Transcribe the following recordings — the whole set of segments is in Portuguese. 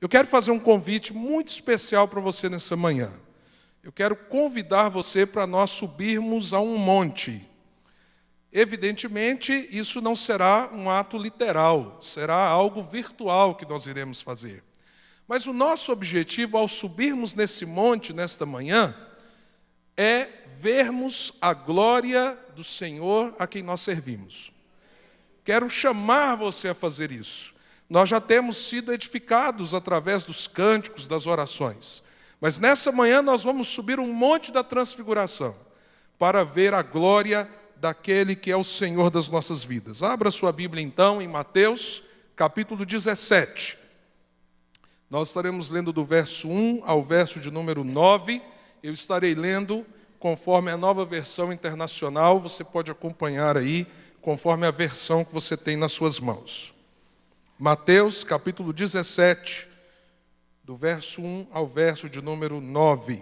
Eu quero fazer um convite muito especial para você nessa manhã. Eu quero convidar você para nós subirmos a um monte. Evidentemente, isso não será um ato literal, será algo virtual que nós iremos fazer. Mas o nosso objetivo ao subirmos nesse monte nesta manhã é vermos a glória do Senhor a quem nós servimos. Quero chamar você a fazer isso. Nós já temos sido edificados através dos cânticos, das orações. Mas nessa manhã nós vamos subir um monte da transfiguração para ver a glória daquele que é o Senhor das nossas vidas. Abra sua Bíblia então em Mateus, capítulo 17. Nós estaremos lendo do verso 1 ao verso de número 9. Eu estarei lendo conforme a Nova Versão Internacional. Você pode acompanhar aí, conforme a versão que você tem nas suas mãos. Mateus, capítulo 17, do verso 1 ao verso de número 9.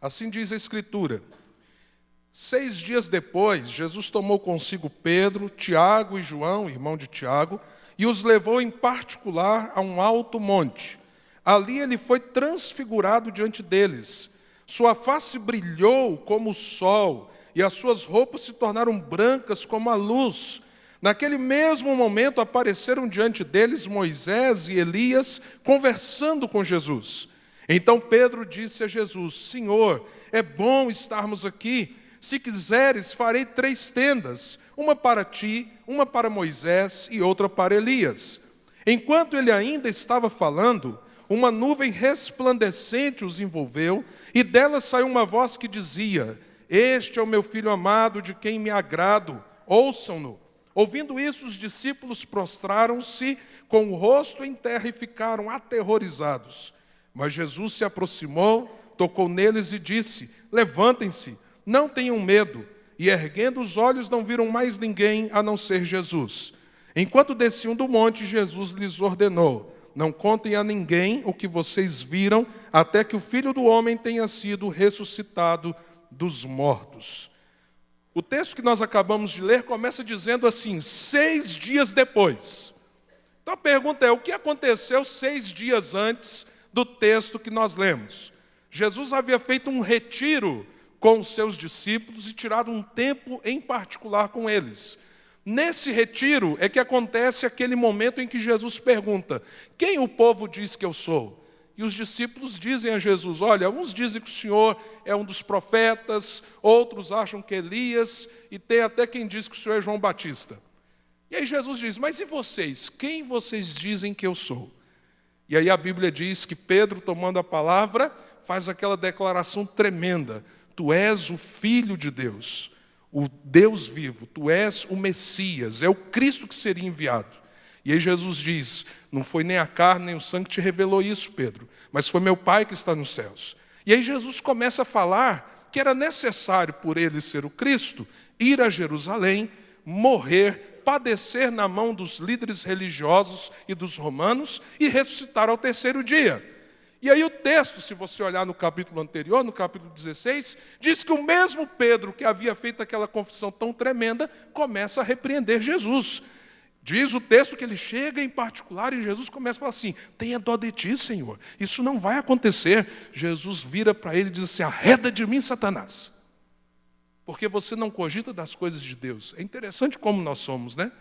Assim diz a Escritura: 6 dias depois, Jesus tomou consigo Pedro, Tiago e João, irmão de Tiago, e os levou em particular a um alto monte. Ali ele foi transfigurado diante deles. Sua face brilhou como o sol, e as suas roupas se tornaram brancas como a luz. Naquele mesmo momento apareceram diante deles Moisés e Elias conversando com Jesus. Então Pedro disse a Jesus: Senhor, é bom estarmos aqui. Se quiseres, farei 3 tendas, uma para ti, uma para Moisés e outra para Elias. Enquanto ele ainda estava falando, uma nuvem resplandecente os envolveu, e dela saiu uma voz que dizia: Este é o meu filho amado, de quem me agrado, ouçam-no. Ouvindo isso, os discípulos prostraram-se com o rosto em terra e ficaram aterrorizados. Mas Jesus se aproximou, tocou neles e disse: Levantem-se, não tenham medo. E erguendo os olhos, não viram mais ninguém a não ser Jesus. Enquanto desciam do monte, Jesus lhes ordenou: Não contem a ninguém o que vocês viram, até que o Filho do Homem tenha sido ressuscitado dos mortos. O texto que nós acabamos de ler começa dizendo assim: 6 dias depois. Então a pergunta é: o que aconteceu 6 dias antes do texto que nós lemos? Jesus havia feito um retiro com os seus discípulos e tirado um tempo em particular com eles. Nesse retiro é que acontece aquele momento em que Jesus pergunta: quem o povo diz que eu sou? E os discípulos dizem a Jesus: olha, uns dizem que o Senhor é um dos profetas, outros acham que é Elias, e tem até quem diz que o Senhor é João Batista. E aí Jesus diz: mas e vocês? Quem vocês dizem que eu sou? E aí a Bíblia diz que Pedro, tomando a palavra, faz aquela declaração tremenda: Tu és o Filho de Deus, o Deus vivo, tu és o Messias, é o Cristo que seria enviado. E aí Jesus diz: não foi nem a carne nem o sangue que te revelou isso, Pedro, mas foi meu Pai que está nos céus. E aí Jesus começa a falar que era necessário, por ele ser o Cristo, ir a Jerusalém, morrer, padecer na mão dos líderes religiosos e dos romanos e ressuscitar ao 3º dia. E aí o texto, se você olhar no capítulo anterior, no capítulo 16, diz que o mesmo Pedro que havia feito aquela confissão tão tremenda, começa a repreender Jesus. Diz o texto que ele chega em particular e Jesus começa a falar assim: tenha dó de ti, Senhor, isso não vai acontecer. Jesus vira para ele e diz assim: arreda de mim, Satanás, porque você não cogita das coisas de Deus. É interessante como nós somos, né?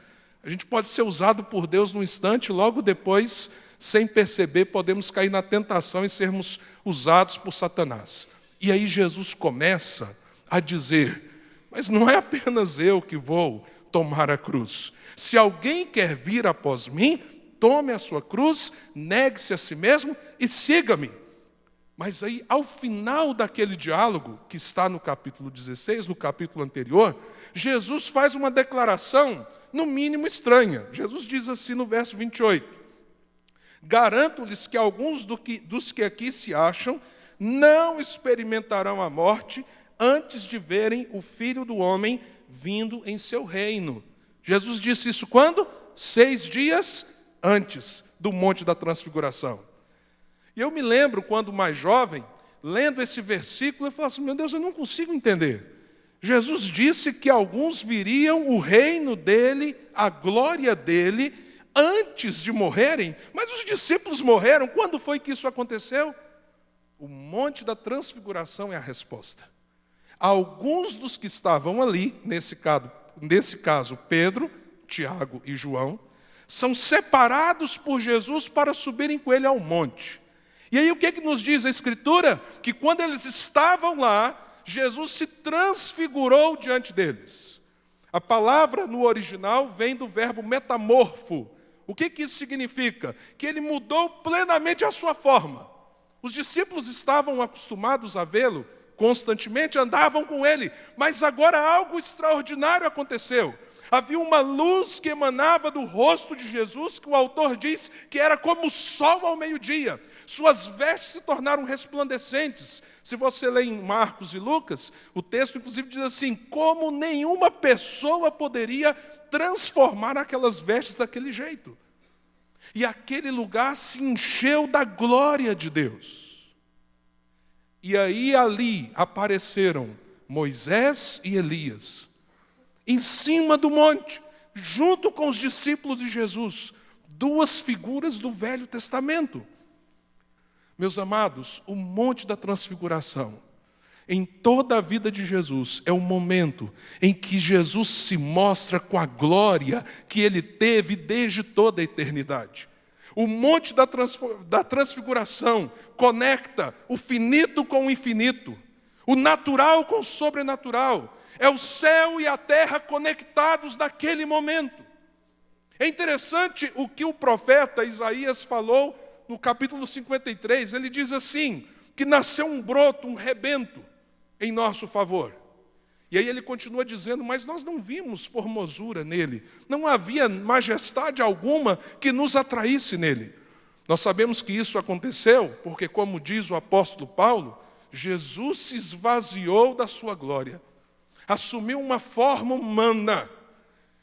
A gente pode ser usado por Deus num instante, logo depois, sem perceber, podemos cair na tentação e sermos usados por Satanás. E aí Jesus começa a dizer: mas não é apenas eu que vou tomar a cruz. Se alguém quer vir após mim, tome a sua cruz, negue-se a si mesmo e siga-me. Mas aí, ao final daquele diálogo, que está no capítulo 16, no capítulo anterior, Jesus faz uma declaração, no mínimo estranha. Jesus diz assim no verso 28, garanto-lhes que alguns dos que aqui se acham não experimentarão a morte antes de verem o Filho do Homem vindo em seu reino. Jesus disse isso quando? 6 dias antes do Monte da Transfiguração. E eu me lembro, quando mais jovem, lendo esse versículo, eu falava assim: meu Deus, eu não consigo entender. Jesus disse que alguns viriam o reino dele, a glória dele, antes de morrerem. Mas os discípulos morreram. Quando foi que isso aconteceu? O Monte da Transfiguração é a resposta. Alguns dos que estavam ali, nesse caso Pedro, Tiago e João, são separados por Jesus para subirem com ele ao monte. E aí o que nos diz a Escritura? Que quando eles estavam lá, Jesus se transfigurou diante deles. A palavra no original vem do verbo metamorfo. O que isso significa? Que ele mudou plenamente a sua forma. Os discípulos estavam acostumados a vê-lo constantemente, andavam com ele, mas agora algo extraordinário aconteceu. Havia uma luz que emanava do rosto de Jesus, que o autor diz que era como o sol ao meio-dia. Suas vestes se tornaram resplandecentes. Se você lê em Marcos e Lucas, o texto inclusive diz assim, como nenhuma pessoa poderia transformar aquelas vestes daquele jeito. E aquele lugar se encheu da glória de Deus. E aí ali apareceram Moisés e Elias, em cima do monte, junto com os discípulos de Jesus, duas figuras do Velho Testamento. Meus amados, o Monte da Transfiguração, em toda a vida de Jesus, é o momento em que Jesus se mostra com a glória que ele teve desde toda a eternidade. O Monte da Transfiguração conecta o finito com o infinito, o natural com o sobrenatural. É o céu e a terra conectados naquele momento. É interessante o que o profeta Isaías falou no capítulo 53. Ele diz assim, que nasceu um broto, um rebento em nosso favor. E aí ele continua dizendo, mas nós não vimos formosura nele. Não havia majestade alguma que nos atraísse nele. Nós sabemos que isso aconteceu porque, como diz o apóstolo Paulo, Jesus se esvaziou da sua glória. Assumiu uma forma humana.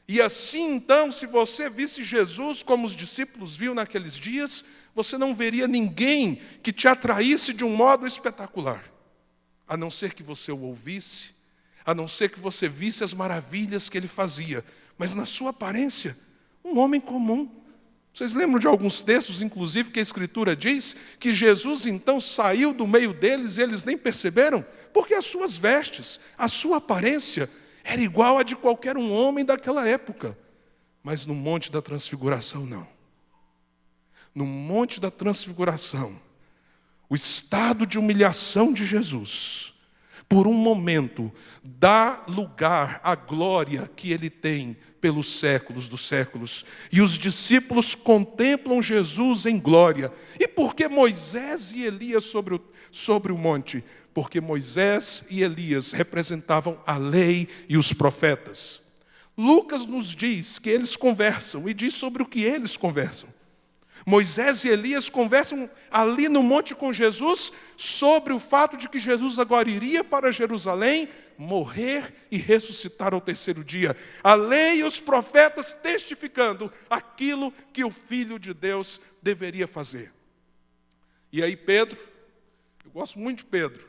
E assim, então, se você visse Jesus como os discípulos viam naqueles dias, você não veria ninguém que te atraísse de um modo espetacular. A não ser que você o ouvisse, a não ser que você visse as maravilhas que ele fazia. Mas na sua aparência, um homem comum. Vocês lembram de alguns textos, inclusive, que a Escritura diz que Jesus então saiu do meio deles e eles nem perceberam? Porque as suas vestes, a sua aparência, era igual a de qualquer um homem daquela época. Mas no Monte da Transfiguração, não. No Monte da Transfiguração, o estado de humilhação de Jesus, por um momento, dá lugar à glória que ele tem pelos séculos dos séculos. E os discípulos contemplam Jesus em glória. E por que Moisés e Elias sobre o monte? Porque Moisés e Elias representavam a lei e os profetas. Lucas nos diz que eles conversam e diz sobre o que eles conversam. Moisés e Elias conversam ali no monte com Jesus sobre o fato de que Jesus agora iria para Jerusalém, morrer e ressuscitar ao terceiro dia. A lei e os profetas testificando aquilo que o Filho de Deus deveria fazer. E aí Pedro, eu gosto muito de Pedro,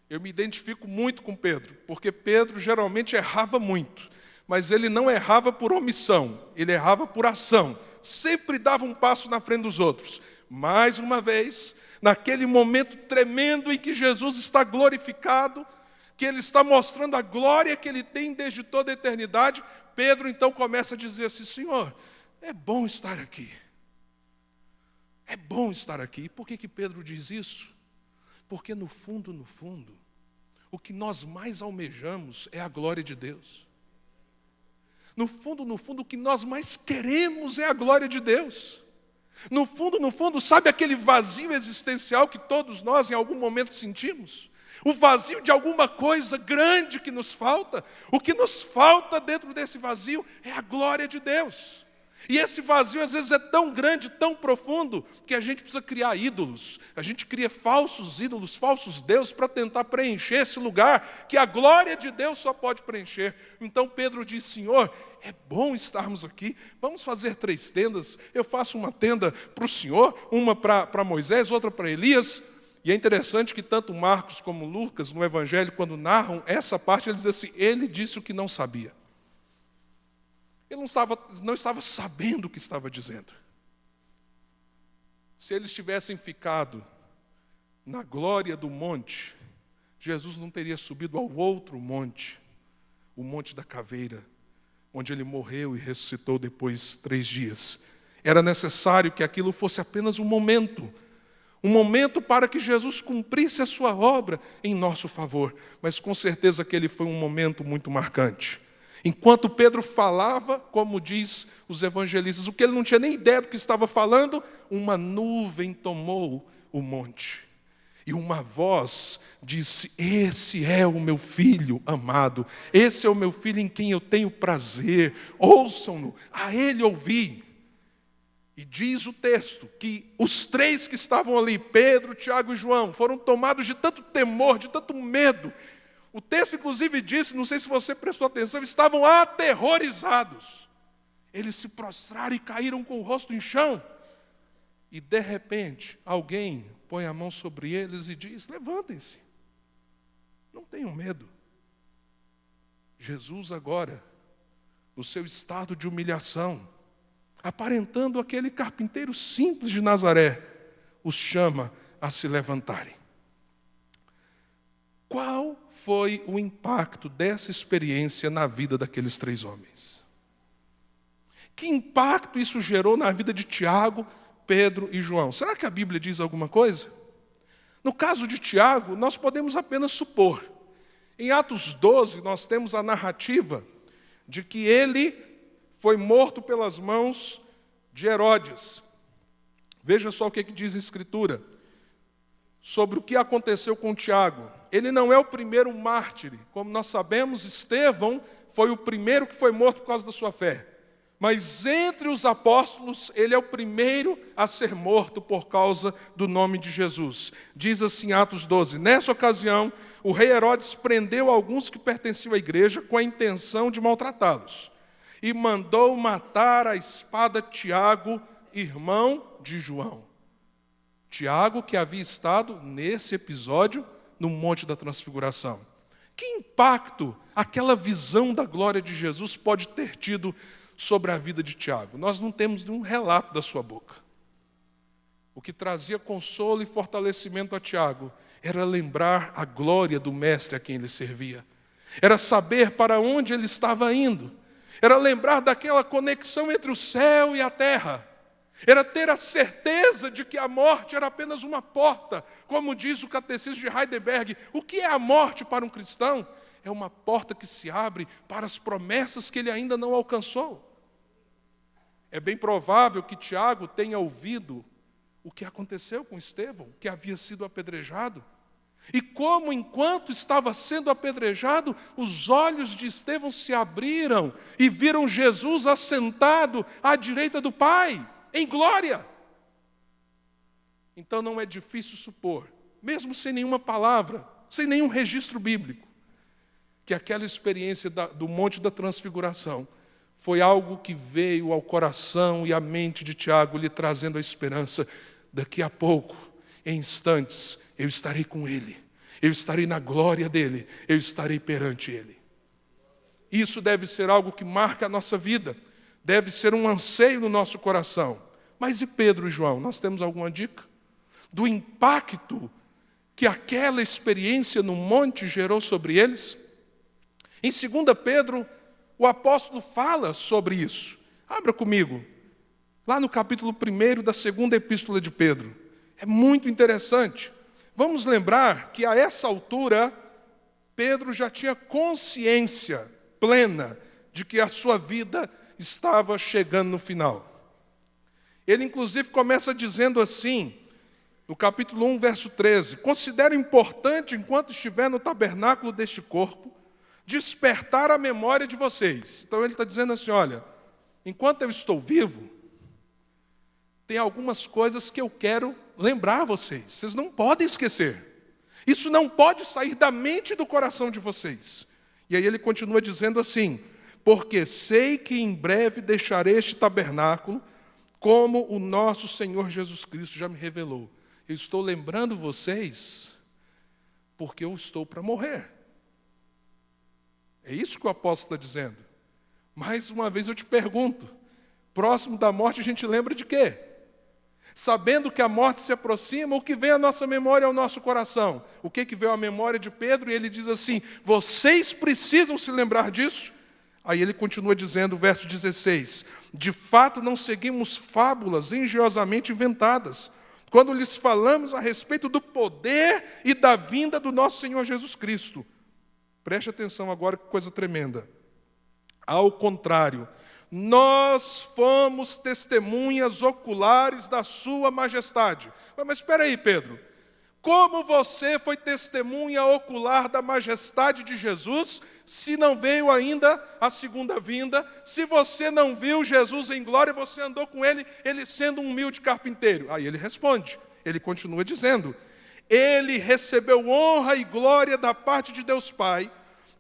eu me identifico muito com Pedro, porque Pedro geralmente errava muito, mas ele não errava por omissão, ele errava por ação. Sempre dava um passo na frente dos outros. Mais uma vez, naquele momento tremendo em que Jesus está glorificado, que ele está mostrando a glória que ele tem desde toda a eternidade, Pedro então começa a dizer assim, Senhor, é bom estar aqui. É bom estar aqui. E por que Pedro diz isso? Porque no fundo, o que nós mais almejamos é a glória de Deus. No fundo, o que nós mais queremos é a glória de Deus. No fundo, sabe aquele vazio existencial que todos nós em algum momento sentimos? O vazio de alguma coisa grande que nos falta. O que nos falta dentro desse vazio é a glória de Deus. E esse vazio às vezes é tão grande, tão profundo, que a gente precisa criar ídolos. A gente cria falsos ídolos, falsos deuses para tentar preencher esse lugar que a glória de Deus só pode preencher. Então Pedro diz, Senhor, é bom estarmos aqui, vamos fazer 3 tendas. Eu faço uma tenda para o Senhor, uma para Moisés, outra para Elias. E é interessante que tanto Marcos como Lucas, no Evangelho, quando narram essa parte, eles dizem assim, ele disse o que não sabia. Ele não estava sabendo o que estava dizendo. Se eles tivessem ficado na glória do monte, Jesus não teria subido ao outro monte, o Monte da Caveira, onde ele morreu e ressuscitou depois de 3 dias. Era necessário que aquilo fosse apenas um momento para que Jesus cumprisse a sua obra em nosso favor. Mas com certeza aquele foi um momento muito marcante. Enquanto Pedro falava, como diz os evangelistas, o que ele não tinha nem ideia do que estava falando, uma nuvem tomou o monte. E uma voz disse, esse é o meu filho amado, esse é o meu filho em quem eu tenho prazer, ouçam-no, a ele ouvi. E diz o texto que os 3 que estavam ali, Pedro, Tiago e João, foram tomados de tanto temor, de tanto medo. O texto inclusive disse, não sei se você prestou atenção, estavam aterrorizados. Eles se prostraram e caíram com o rosto em chão. E de repente, alguém põe a mão sobre eles e diz, levantem-se, não tenham medo. Jesus agora, no seu estado de humilhação, aparentando aquele carpinteiro simples de Nazaré, os chama a se levantarem. Qual foi o impacto dessa experiência na vida daqueles 3 homens? Que impacto isso gerou na vida de Tiago, Pedro e João? Será que a Bíblia diz alguma coisa? No caso de Tiago, nós podemos apenas supor. Em Atos 12, nós temos a narrativa de que ele foi morto pelas mãos de Herodes. Veja só o que diz a Escritura sobre o que aconteceu com Tiago. Ele não é o primeiro mártir. Como nós sabemos, Estevão foi o primeiro que foi morto por causa da sua fé. Mas entre os apóstolos, ele é o primeiro a ser morto por causa do nome de Jesus. Diz assim Atos 12, nessa ocasião, o rei Herodes prendeu alguns que pertenciam à igreja com a intenção de maltratá-los. E mandou matar à espada Tiago, irmão de João. Tiago, que havia estado nesse episódio no Monte da Transfiguração. Que impacto aquela visão da glória de Jesus pode ter tido sobre a vida de Tiago? Nós não temos nenhum relato da sua boca. O que trazia consolo e fortalecimento a Tiago era lembrar a glória do mestre a quem ele servia. Era saber para onde ele estava indo. Era lembrar daquela conexão entre o céu e a terra. Era ter a certeza de que a morte era apenas uma porta. Como diz o catecismo de Heidelberg, o que é a morte para um cristão? É uma porta que se abre para as promessas que ele ainda não alcançou. É bem provável que Tiago tenha ouvido o que aconteceu com Estevão, que havia sido apedrejado. E como, enquanto estava sendo apedrejado, os olhos de Estevão se abriram e viram Jesus assentado à direita do Pai, em glória. Então não é difícil supor, mesmo sem nenhuma palavra, sem nenhum registro bíblico, que aquela experiência do Monte da Transfiguração foi algo que veio ao coração e à mente de Tiago, lhe trazendo a esperança. Daqui a pouco, em instantes, eu estarei com ele, eu estarei na glória dele, eu estarei perante ele. Isso deve ser algo que marca a nossa vida, deve ser um anseio no nosso coração. Mas e Pedro e João? Nós temos alguma dica? Do impacto que aquela experiência no monte gerou sobre eles? Em 2 Pedro, o apóstolo fala sobre isso. Abra comigo, lá no capítulo 1 da 2ª epístola de Pedro. É muito interessante. Vamos lembrar que a essa altura, Pedro já tinha consciência plena de que a sua vida estava chegando no final. Ele inclusive começa dizendo assim, no capítulo 1, verso 13, considero importante, enquanto estiver no tabernáculo deste corpo, despertar a memória de vocês. Então ele está dizendo assim, olha, enquanto eu estou vivo, tem algumas coisas que eu quero lembrar vocês. Vocês não podem esquecer. Isso não pode sair da mente e do coração de vocês. E aí ele continua dizendo assim, porque sei que em breve deixarei este tabernáculo, como o nosso Senhor Jesus Cristo já me revelou. Eu estou lembrando vocês porque eu estou para morrer. É isso que o apóstolo está dizendo. Mais uma vez eu te pergunto, próximo da morte a gente lembra de quê? Sabendo que a morte se aproxima, o que vem à nossa memória é o nosso coração. O que veio à memória de Pedro? E ele diz assim, vocês precisam se lembrar disso. Aí ele continua dizendo, verso 16, de fato não seguimos fábulas engenhosamente inventadas, quando lhes falamos a respeito do poder e da vinda do nosso Senhor Jesus Cristo. Preste atenção agora, que coisa tremenda. Ao contrário, nós fomos testemunhas oculares da sua majestade. Mas espera aí, Pedro. Como você foi testemunha ocular da majestade de Jesus, se não veio ainda a segunda vinda, se você não viu Jesus em glória, você andou com ele sendo um humilde carpinteiro? Aí ele responde, ele continua dizendo, ele recebeu honra e glória da parte de Deus Pai,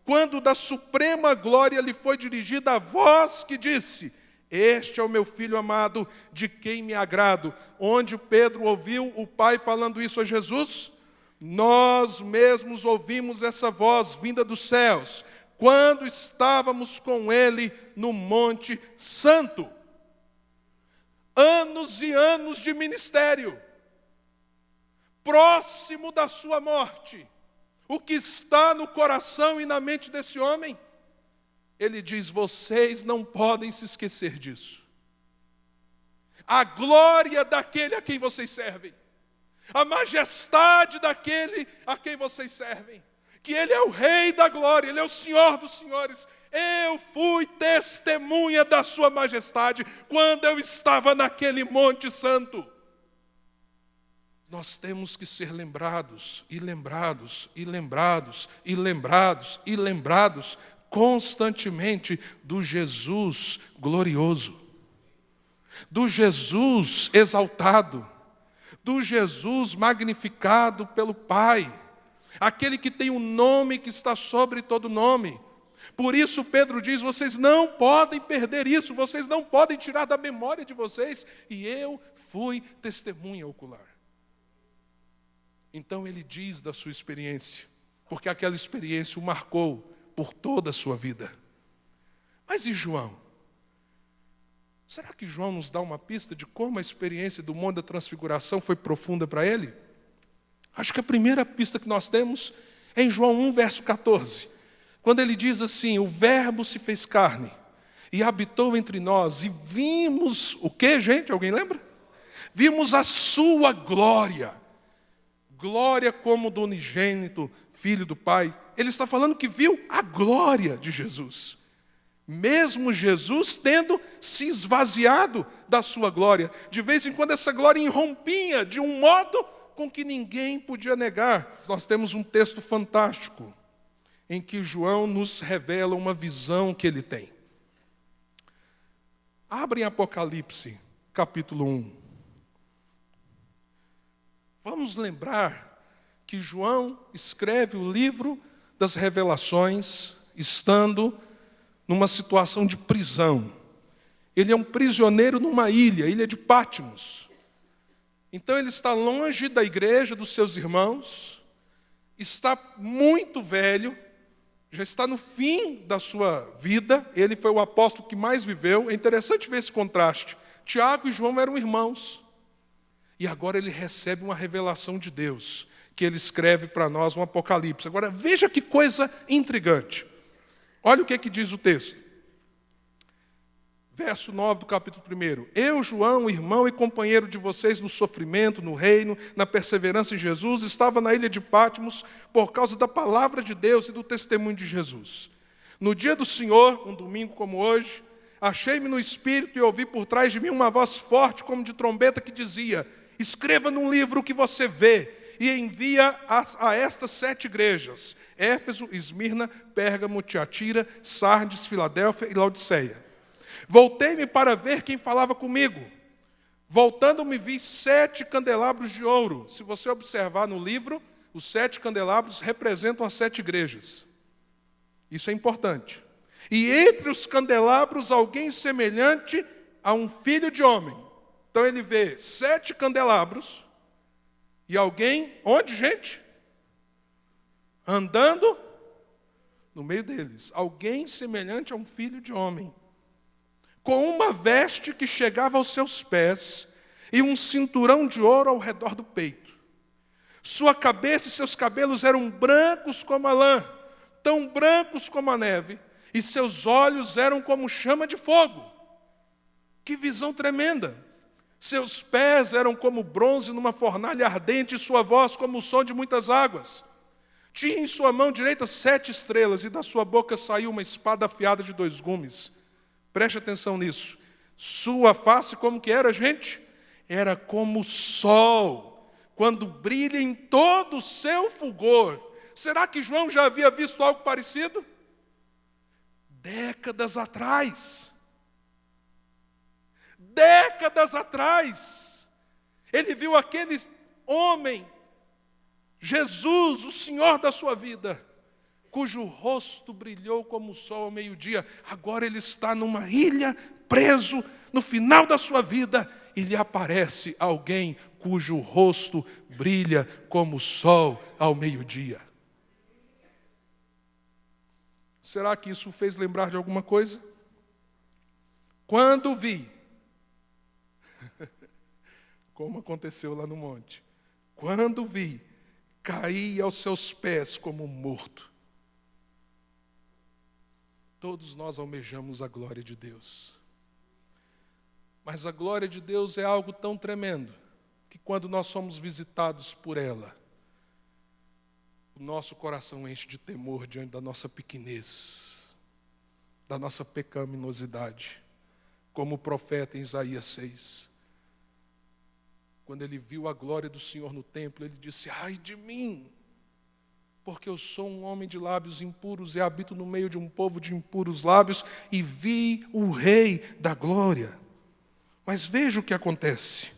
quando da suprema glória lhe foi dirigida a voz que disse, este é o meu filho amado, de quem me agrado. Onde Pedro ouviu o Pai falando isso a Jesus? Nós mesmos ouvimos essa voz vinda dos céus, quando estávamos com ele no Monte Santo. Anos e anos de ministério, próximo da sua morte. O que está no coração e na mente desse homem? Ele diz, vocês não podem se esquecer disso. A glória daquele a quem vocês servem, a majestade daquele a quem vocês servem, que ele é o Rei da glória, ele é o Senhor dos senhores. Eu fui testemunha da sua majestade quando eu estava naquele Monte Santo. Nós temos que ser lembrados, e lembrados, e lembrados, e lembrados, e lembrados, constantemente do Jesus glorioso, do Jesus exaltado, do Jesus magnificado pelo Pai, aquele que tem um nome que está sobre todo nome. Por isso Pedro diz, vocês não podem perder isso, vocês não podem tirar da memória de vocês, e eu fui testemunha ocular. Então ele diz da sua experiência, porque aquela experiência o marcou por toda a sua vida. Mas e João? Será que João nos dá uma pista de como a experiência do Monte da Transfiguração foi profunda para ele? Acho que a primeira pista que nós temos é em João 1, verso 14, quando ele diz assim, o Verbo se fez carne e habitou entre nós, e vimos, o que, gente? Alguém lembra? Vimos a sua glória. Glória como do unigênito, Filho do Pai. Ele está falando que viu a glória de Jesus. Mesmo Jesus tendo se esvaziado da sua glória. De vez em quando essa glória irrompia de um modo com que ninguém podia negar. Nós temos um texto fantástico em que João nos revela uma visão que ele tem. Abrem Apocalipse, capítulo 1. Vamos lembrar que João escreve o livro das revelações, estando numa situação de prisão. Ele é um prisioneiro numa ilha, ilha de Patmos. Então ele está longe da igreja, dos seus irmãos, está muito velho, já está no fim da sua vida, ele foi o apóstolo que mais viveu. É interessante ver esse contraste. Tiago e João eram irmãos. E agora ele recebe uma revelação de Deus, que ele escreve para nós um Apocalipse. Agora, veja que coisa intrigante. Olha o que diz o texto. Verso 9 do capítulo 1. Eu, João, irmão e companheiro de vocês no sofrimento, no reino, na perseverança em Jesus, estava na ilha de Patmos por causa da palavra de Deus e do testemunho de Jesus. No dia do Senhor, um domingo como hoje, achei-me no Espírito e ouvi por trás de mim uma voz forte como de trombeta que dizia, escreva num livro o que você vê e envia a estas 7 igrejas, Éfeso, Esmirna, Pérgamo, Tiatira, Sardes, Filadélfia e Laodiceia. Voltei-me para ver quem falava comigo. Voltando-me, vi 7 candelabros de ouro. Se você observar no livro, os 7 candelabros representam as 7 igrejas. Isso é importante. E entre os candelabros, alguém semelhante a um filho de homem. Então ele vê 7 candelabros, E alguém, onde, gente? Andando no meio deles. Alguém semelhante a um filho de homem, com uma veste que chegava aos seus pés e um cinturão de ouro ao redor do peito. Sua cabeça e seus cabelos eram brancos como a lã, tão brancos como a neve, e seus olhos eram como chama de fogo. Que visão tremenda! Seus pés eram como bronze numa fornalha ardente, e sua voz como o som de muitas águas. Tinha em sua mão direita 7 estrelas, e da sua boca saiu uma espada afiada de 2 gumes. Preste atenção nisso. Sua face como que era, gente? Era como o sol, quando brilha em todo o seu fulgor. Será que João já havia visto algo parecido? Décadas atrás. Décadas atrás, ele viu aquele homem, Jesus, o Senhor da sua vida, cujo rosto brilhou como o sol ao meio-dia. Agora ele está numa ilha, preso, no final da sua vida, e lhe aparece alguém cujo rosto brilha como o sol ao meio-dia. Será que isso o fez lembrar de alguma coisa? Quando vi, como aconteceu lá no monte, quando vi, caí aos seus pés como morto. Todos nós almejamos a glória de Deus. Mas a glória de Deus é algo tão tremendo, que quando nós somos visitados por ela, o nosso coração enche de temor diante da nossa pequenez, da nossa pecaminosidade, como o profeta em Isaías 6. Quando ele viu a glória do Senhor no templo, ele disse: ai de mim, porque eu sou um homem de lábios impuros e habito no meio de um povo de impuros lábios, e vi o Rei da glória. Mas veja o que acontece.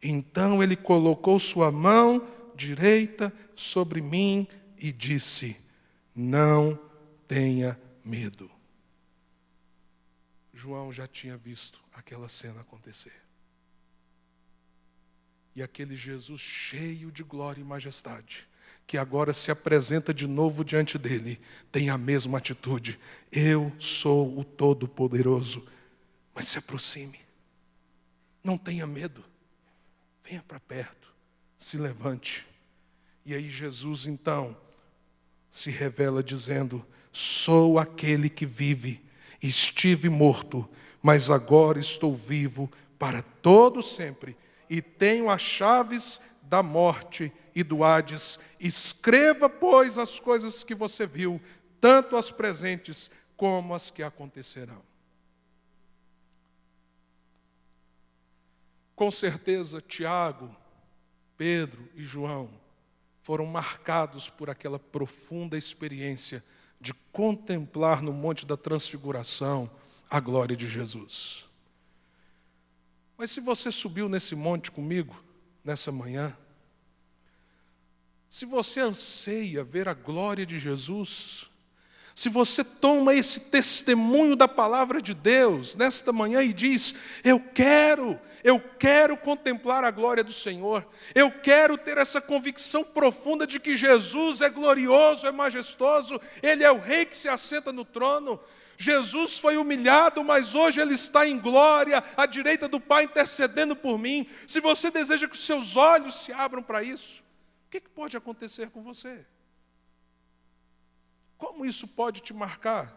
Então ele colocou sua mão direita sobre mim e disse: não tenha medo. João já tinha visto aquela cena acontecer. E aquele Jesus cheio de glória e majestade, que agora se apresenta de novo diante dele, tem a mesma atitude. Eu sou o Todo-Poderoso. Mas se aproxime. Não tenha medo. Venha para perto. Se levante. E aí Jesus então se revela dizendo: sou aquele que vive. Estive morto, mas agora estou vivo para todo sempre. E tenho as chaves da morte e do Hades. Escreva, pois, as coisas que você viu, tanto as presentes como as que acontecerão. Com certeza, Tiago, Pedro e João foram marcados por aquela profunda experiência de contemplar no Monte da Transfiguração a glória de Jesus. Mas se você subiu nesse monte comigo, nessa manhã, se você anseia ver a glória de Jesus, se você toma esse testemunho da palavra de Deus nesta manhã e diz: eu quero contemplar a glória do Senhor, eu quero ter essa convicção profunda de que Jesus é glorioso, é majestoso, Ele é o Rei que se assenta no trono. Jesus foi humilhado, mas hoje Ele está em glória, à direita do Pai, intercedendo por mim. Se você deseja que os seus olhos se abram para isso, o que pode acontecer com você? Como isso pode te marcar?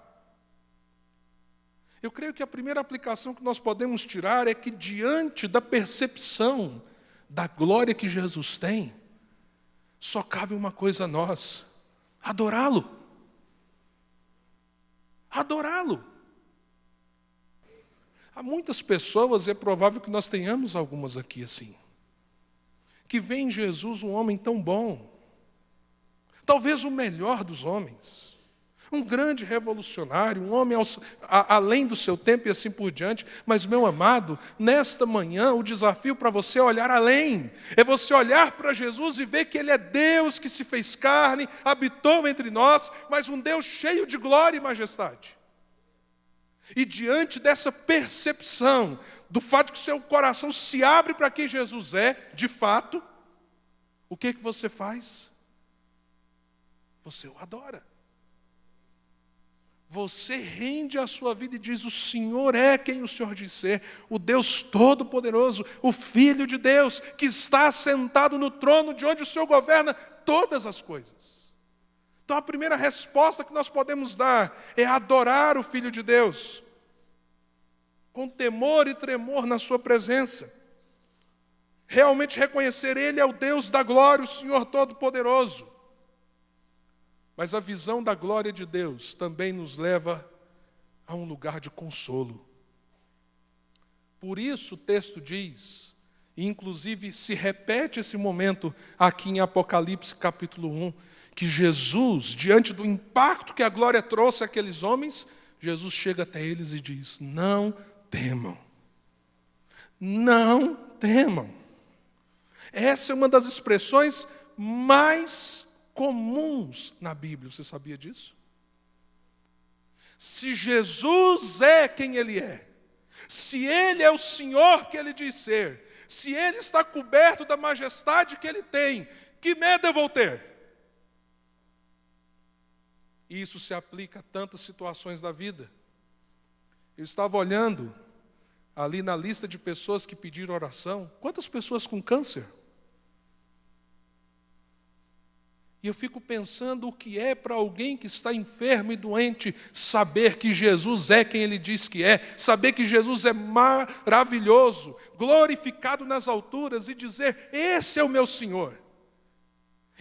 Eu creio que a primeira aplicação que nós podemos tirar é que, diante da percepção da glória que Jesus tem, só cabe uma coisa a nós: adorá-lo. Adorá-lo. Há muitas pessoas, é provável que nós tenhamos algumas aqui assim, que veem em Jesus um homem tão bom, talvez o melhor dos homens, um grande revolucionário, um homem além do seu tempo e assim por diante. Mas, meu amado, nesta manhã o desafio para você é olhar além, é você olhar para Jesus e ver que Ele é Deus que se fez carne, habitou entre nós, mas um Deus cheio de glória e majestade. E diante dessa percepção, do fato que o seu coração se abre para quem Jesus é, de fato, o que você faz? Você o adora. Você rende a sua vida e diz: o Senhor é quem o Senhor diz ser, o Deus Todo-Poderoso, o Filho de Deus, que está sentado no trono de onde o Senhor governa todas as coisas. Então a primeira resposta que nós podemos dar é adorar o Filho de Deus, com temor e tremor na sua presença. Realmente reconhecer Ele é o Deus da glória, o Senhor Todo-Poderoso. Mas a visão da glória de Deus também nos leva a um lugar de consolo. Por isso o texto diz, e inclusive se repete esse momento aqui em Apocalipse capítulo 1, que Jesus, diante do impacto que a glória trouxe àqueles homens, Jesus chega até eles e diz: não temam. Não temam. Essa é uma das expressões mais comuns na Bíblia. Você sabia disso? Se Jesus é quem Ele é, se Ele é o Senhor que Ele diz ser, se Ele está coberto da majestade que Ele tem, que medo eu vou ter? E isso se aplica a tantas situações da vida. Eu estava olhando ali na lista de pessoas que pediram oração, quantas pessoas com câncer? E eu fico pensando o que é para alguém que está enfermo e doente saber que Jesus é quem Ele diz que é, saber que Jesus é maravilhoso, glorificado nas alturas e dizer: esse é o meu Senhor.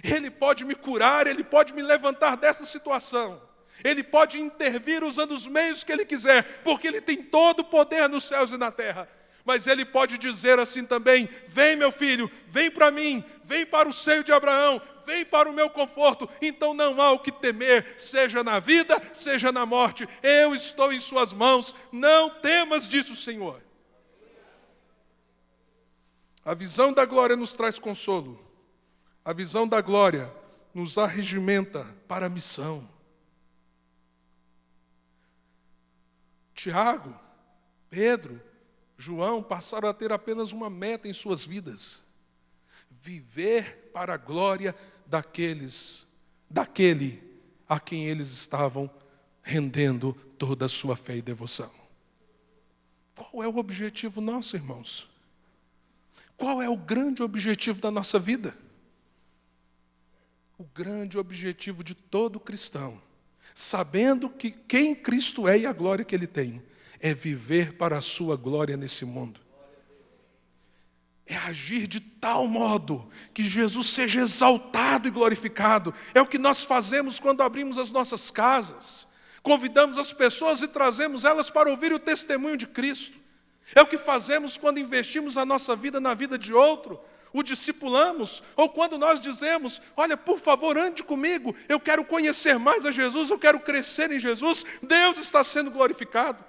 Ele pode me curar, Ele pode me levantar dessa situação, Ele pode intervir usando os meios que Ele quiser, porque Ele tem todo o poder nos céus e na terra. Mas Ele pode dizer assim também: vem meu filho, vem para mim, vem para o seio de Abraão, vem para o meu conforto, então não há o que temer, seja na vida, seja na morte, eu estou em suas mãos, não temas disso, Senhor. A visão da glória nos traz consolo, a visão da glória nos arregimenta para a missão. Tiago, Pedro, João passaram a ter apenas uma meta em suas vidas: viver para a glória daquele a quem eles estavam rendendo toda a sua fé e devoção. Qual é o objetivo nosso, irmãos? Qual é o grande objetivo da nossa vida? O grande objetivo de todo cristão, sabendo que quem Cristo é e a glória que Ele tem, é viver para a sua glória nesse mundo. É agir de tal modo que Jesus seja exaltado e glorificado. É o que nós fazemos quando abrimos as nossas casas. Convidamos as pessoas e trazemos elas para ouvir o testemunho de Cristo. É o que fazemos quando investimos a nossa vida na vida de outro, o discipulamos, ou quando nós dizemos: olha, por favor, ande comigo, eu quero conhecer mais a Jesus, eu quero crescer em Jesus, Deus está sendo glorificado.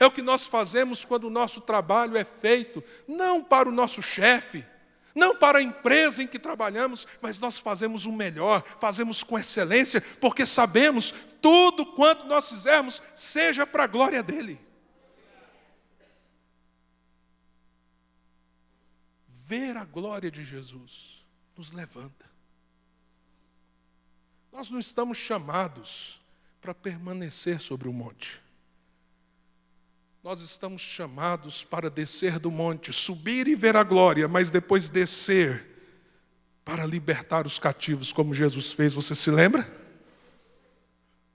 É o que nós fazemos quando o nosso trabalho é feito, não para o nosso chefe, não para a empresa em que trabalhamos, mas nós fazemos o melhor, fazemos com excelência, porque sabemos tudo quanto nós fizermos seja para a glória dEle. Ver a glória de Jesus nos levanta. Nós não estamos chamados para permanecer sobre o monte. Nós estamos chamados para descer do monte, subir e ver a glória, mas depois descer para libertar os cativos, como Jesus fez. Você se lembra?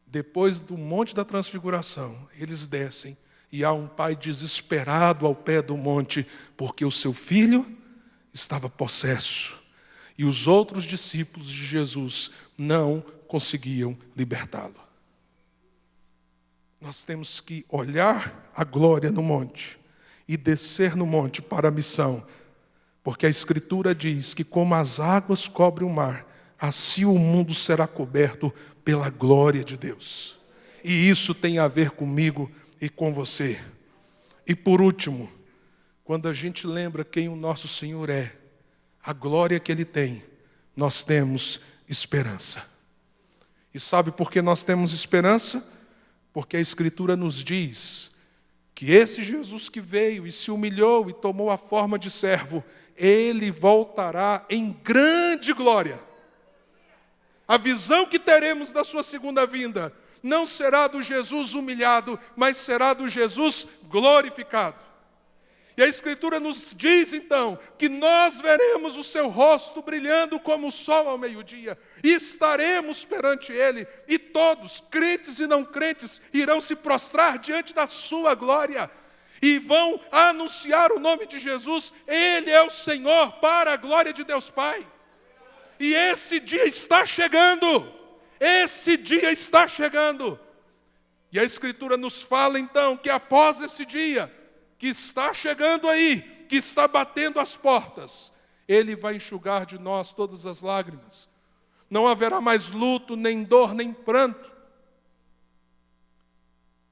Depois do monte da transfiguração, eles descem e há um pai desesperado ao pé do monte, porque o seu filho estava possesso e os outros discípulos de Jesus não conseguiam libertá-lo. Nós temos que olhar a glória no monte e descer no monte para a missão, porque a Escritura diz que como as águas cobrem o mar, assim o mundo será coberto pela glória de Deus. E isso tem a ver comigo e com você. E por último, quando a gente lembra quem o nosso Senhor é, a glória que Ele tem, nós temos esperança. E sabe por que nós temos esperança? Porque a Escritura nos diz que que esse Jesus que veio e se humilhou e tomou a forma de servo, ele voltará em grande glória. A visão que teremos da sua segunda vinda não será do Jesus humilhado, mas será do Jesus glorificado. E a Escritura nos diz, então, que nós veremos o seu rosto brilhando como o sol ao meio-dia, e estaremos perante ele, e todos, crentes e não crentes, irão se prostrar diante da sua glória, e vão anunciar o nome de Jesus. Ele é o Senhor, para a glória de Deus Pai. E esse dia está chegando, esse dia está chegando. E a Escritura nos fala, então, que após esse dia, que está chegando aí, que está batendo as portas, ele vai enxugar de nós todas as lágrimas. Não haverá mais luto, nem dor, nem pranto,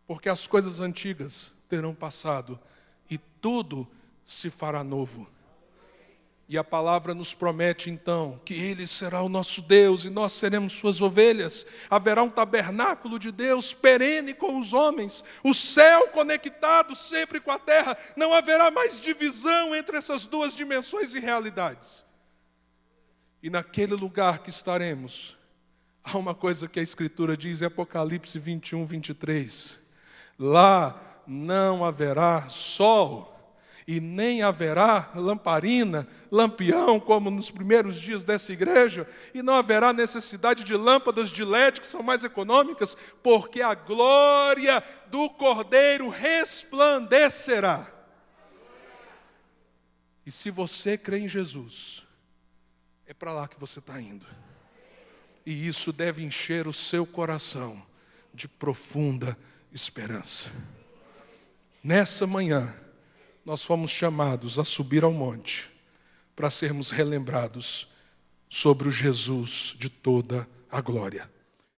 porque as coisas antigas terão passado e tudo se fará novo. E a palavra nos promete, então, que ele será o nosso Deus e nós seremos suas ovelhas. Haverá um tabernáculo de Deus perene com os homens, o céu conectado sempre com a terra. Não haverá mais divisão entre essas duas dimensões e realidades. E naquele lugar que estaremos, há uma coisa que a Escritura diz em Apocalipse 21, 23. Lá não haverá sol, e nem haverá lamparina, lampião, como nos primeiros dias dessa igreja, e não haverá necessidade de lâmpadas de LED, que são mais econômicas, porque a glória do Cordeiro resplandecerá. E se você crê em Jesus, é para lá que você está indo. E isso deve encher o seu coração de profunda esperança. Nessa manhã, nós fomos chamados a subir ao monte para sermos relembrados sobre o Jesus de toda a glória.